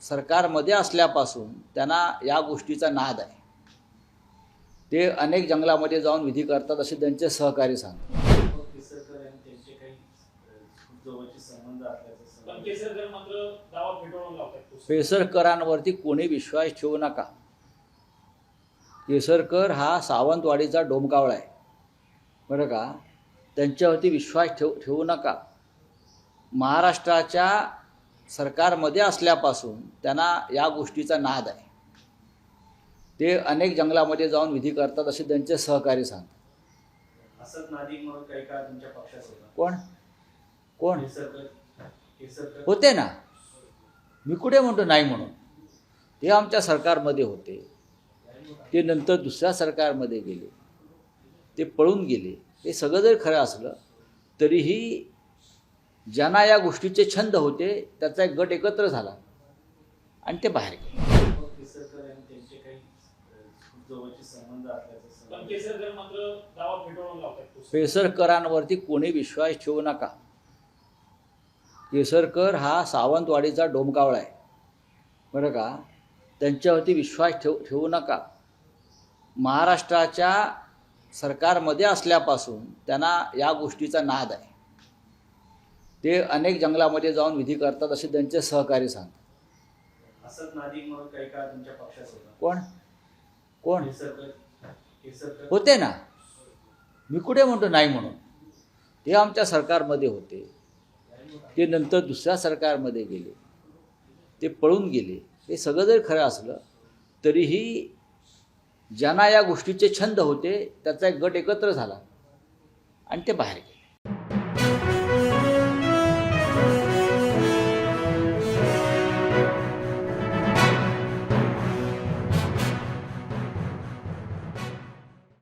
सरकारमध्ये असल्यापासून त्यांना या गोष्टीचा नाद आहे. ते अनेक जंगलामध्ये जाऊन विधी करतात असे त्यांचे सहकारी सांगतात. केसरकर आणि त्यांचे काही खूप जवळचे संबंध असल्याचं पण केसरकर मात्र दावा फेटाळून लावतात. पेसरकरांवरती कोणी विश्वास ठेवू नका. केसरकर हा सावंतवाडीचा डोमकावळा आहे, बरं का. त्यांच्यावरती विश्वास ठेवू नका. महाराष्ट्राच्या सरकारमध्ये असल्यापासून त्यांना या गोष्टीचा नाद आहे. ते अनेक जंगलामध्ये जाऊन विधी करतात असे त्यांचे सहकारी सांगतात. असद नादिक म्हणून काही काळ तुमच्या पक्षात होता. कोण कोण केसरकर होते ना. मी कुठे म्हणतो नाही म्हणून. ते आमच्या सरकारमध्ये होते. ते नंतर दुसऱ्या सरकारमध्ये गेले. ते पळून गेले. हे सगळं जर खरं असलं तरीही ज्यांना या गोष्टीचे छंद होते त्याचा एक गट एकत्र झाला आणि ते बाहेर गेले. केसरकर आणि त्यांचे काही खूप जवळचे संबंध असल्याचं पण केसरकर मात्र दावा फेटाळून लावतात. पेसरकरांवरती कोणी विश्वास ठेवू नका. केसरकर हा सावंतवाडीचा डोमकावळा आहे, बरं का. त्यांच्यावरती विश्वास ठेवू नका. महाराष्ट्राच्या सरकारमध्ये असल्यापासून त्यांना या गोष्टीचा नाद आहे. ते अनेक जंगलामध्ये जाऊन विधी करतात असे त्यांचे सहकारी सांगतात. असद नादिक म्हणून काही काळ तुमच्या पक्षात होता. कोण केसरकर होते ना. मी कुठे म्हणतो नाही म्हणून. ते आमच्या सरकारमध्ये होते. ते नंतर दुसऱ्या सरकारमध्ये गेले. ते पळून गेले. हे सगळं जर खरं असलं तरीही ज्यांना या गोष्टीचे छंद होते त्याचा एक गट एकत्र झाला आणि ते बाहेर गेले.